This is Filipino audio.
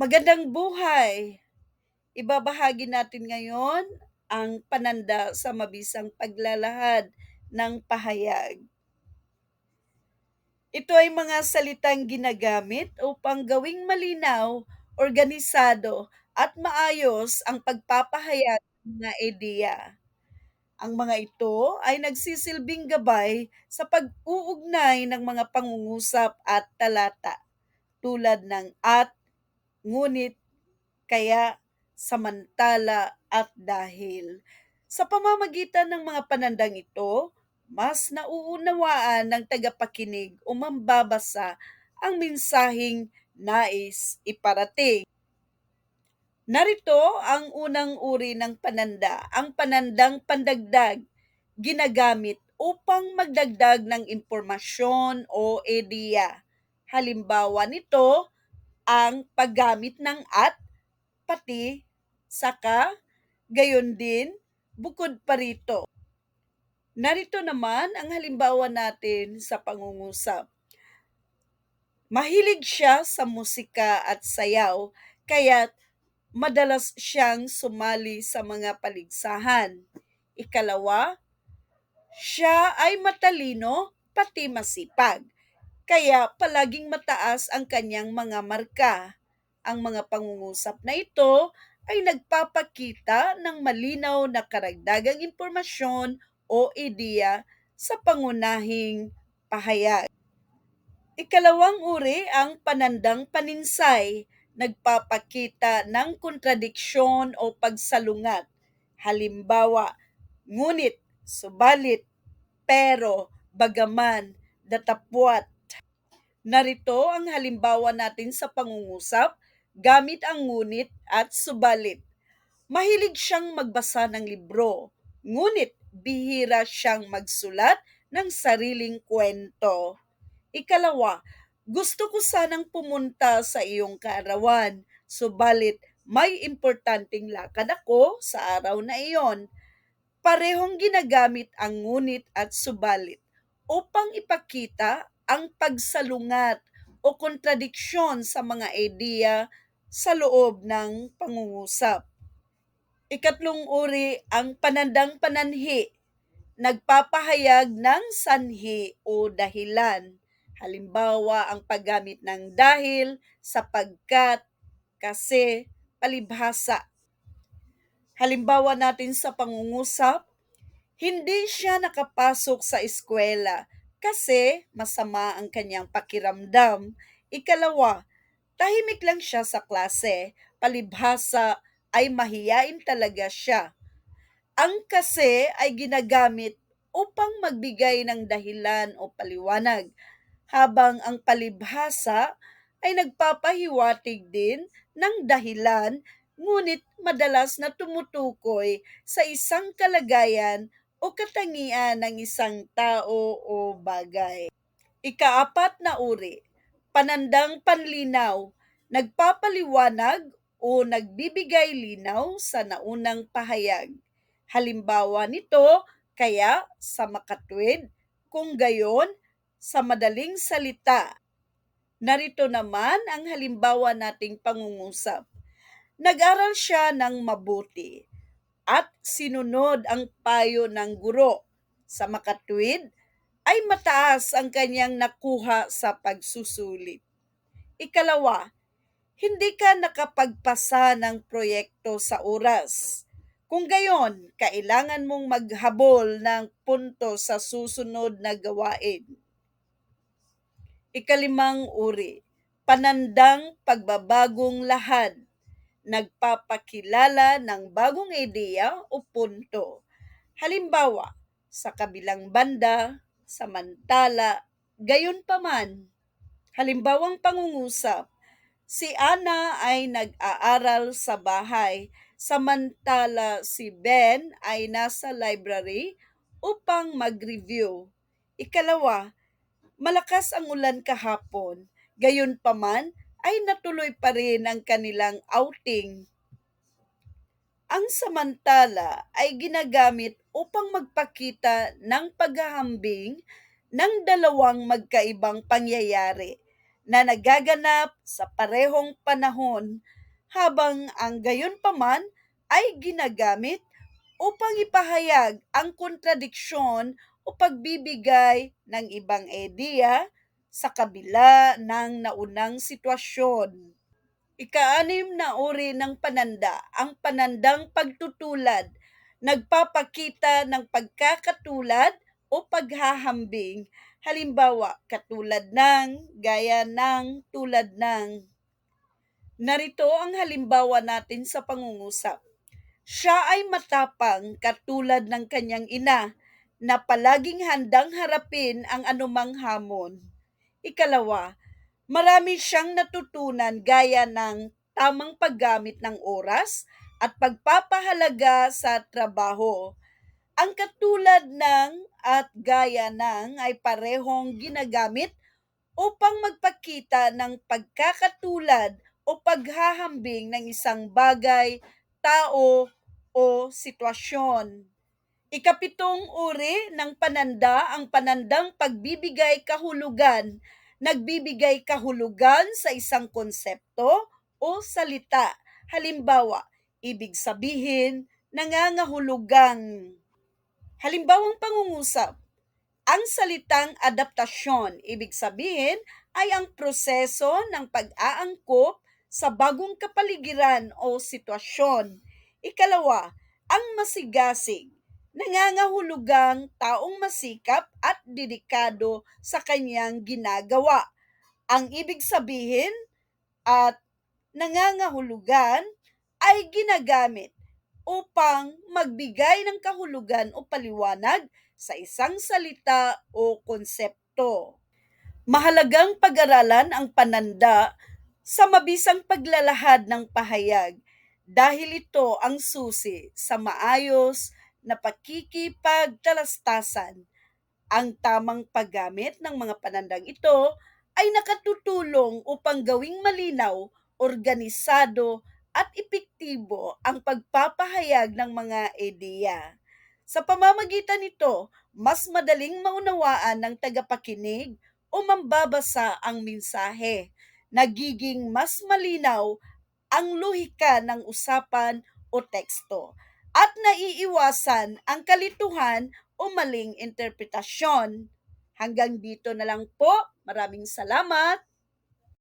Magandang buhay! Ibabahagi natin ngayon ang pananda sa mabisang paglalahad ng pahayag. Ito ay mga salitang ginagamit upang gawing malinaw, organisado at maayos ang pagpapahayag ng mga ideya. Ang mga ito ay nagsisilbing gabay sa pag-uugnay ng mga pangungusap at talata tulad ng at, ngunit, kaya, samantala at dahil. Sa pamamagitan ng mga panandang ito, mas nauunawaan ng tagapakinig o mambabasa ang mensaheng nais iparating. Narito ang unang uri ng pananda, ang panandang pandagdag, ginagamit upang magdagdag ng impormasyon o ideya. Halimbawa nito, ang paggamit ng at, pati, saka, gayon din, bukod pa rito. Narito naman ang halimbawa natin sa pangungusap. Mahilig siya sa musika at sayaw, kaya madalas siyang sumali sa mga paligsahan. Ikalawa, siya ay matalino pati masipag, kaya palaging mataas ang kanyang mga marka. Ang mga pangungusap na ito ay nagpapakita ng malinaw na karagdagang impormasyon o ideya sa pangunahing pahayag. Ikalawang uri ang panandang paninsay, nagpapakita ng kontradiksyon o pagsalungat. Halimbawa, ngunit, subalit, pero, bagaman, datapwat. Narito ang halimbawa natin sa pangungusap gamit ang ngunit at subalit. Mahilig siyang magbasa ng libro, ngunit bihira siyang magsulat ng sariling kwento. Ikalawa, gusto ko sanang pumunta sa iyong kaarawan, subalit may importanteng lakad ako sa araw na iyon. Parehong ginagamit ang ngunit at subalit upang ipakita ang pagsalungat o kontradiksyon sa mga ideya sa loob ng pangungusap. Ikatlong uri ang panandang pananhi, nagpapahayag ng sanhi o dahilan. Halimbawa, ang paggamit ng dahil, sapagkat, kasi, palibhasa. Halimbawa natin sa pangungusap, hindi siya nakapasok sa eskwela kasi masama ang kanyang pakiramdam. Ikalawa, tahimik lang siya sa klase, palibhasa ay mahiyain talaga siya. Ang kasi ay ginagamit upang magbigay ng dahilan o paliwanag, habang ang palibhasa ay nagpapahiwatig din ng dahilan, ngunit madalas na tumutukoy sa isang kalagayan o katangian ng isang tao o bagay. Ikaapat na uri, panandang panlinaw, nagpapaliwanag o nagbibigay linaw sa naunang pahayag. Halimbawa nito, kaya sa makatwid, kung gayon, sa madaling salita. Narito naman ang halimbawa nating pangungusap. Nag-aral siya ng mabuti at sinunod ang payo ng guro. Sa makatwid, ay mataas ang kanyang nakuha sa pagsusulit. Ikalawa, hindi ka nakapagpasa ng proyekto sa oras. Kung gayon, kailangan mong maghabol ng punto sa susunod na gawain. Ikalimang uri, panandang pagbabagong lahad, nagpapakilala ng bagong ideya o punto. Halimbawa, sa kabilang banda, samantala, gayon paman. Halimbawang pangungusap, si Ana ay nag-aaral sa bahay, samantala si Ben ay nasa library upang mag-review. Ikalawa, malakas ang ulan kahapon, gayon paman ay natuloy pa rin ang kanilang outing. Ang samantala ay ginagamit upang magpakita ng paghahambing ng dalawang magkaibang pangyayari. na nagaganap sa parehong panahon habang ang gayon paman ay ginagamit upang ipahayag ang kontradiksyon o pagbibigay ng ibang ideya sa kabila ng naunang sitwasyon. Ika-anim na uri ng pananda, ang panandang pagtutulad, nagpapakita ng pagkakatulad o paghahambing. Halimbawa, katulad ng, gaya ng, tulad ng. Narito ang halimbawa natin sa pangungusap. Siya ay matapang katulad ng kanyang ina na palaging handang harapin ang anumang hamon. Ikalawa, marami siyang natutunan gaya ng tamang paggamit ng oras at pagpapahalaga sa trabaho. Ang katulad ng at gaya ng ay parehong ginagamit upang magpakita ng pagkakatulad o paghahambing ng isang bagay, tao, o sitwasyon. Ikapitong uri ng pananda, ang panandang pagbibigay kahulugan. Nagbibigay kahulugan sa isang konsepto o salita. Halimbawa, ibig sabihin, nangangahulugang. Halimbawang pangungusap, ang salitang adaptasyon, ibig sabihin, ay ang proseso ng pag-aangkop sa bagong kapaligiran o sitwasyon. Ikalawa, ang masigasig, nangangahulugang taong masikap at dedikado sa kanyang ginagawa. Ang ibig sabihin at nangangahulugan ay ginagamit upang magbigay ng kahulugan o paliwanag sa isang salita o konsepto. Mahalagang pag-aralan ang pananda sa mabisang paglalahad ng pahayag dahil ito ang susi sa maayos na pakikipagtalastasan. Ang tamang paggamit ng mga panandang ito ay nakatutulong upang gawing malinaw, organisado at epektibo ang pagpapahayag ng mga ideya. Sa pamamagitan nito, mas madaling maunawaan ng tagapakinig o mambabasa ang mensahe. Nagiging mas malinaw ang lohika ng usapan o teksto at naiiwasan ang kalituhan o maling interpretasyon. Hanggang dito na lang po. Maraming salamat.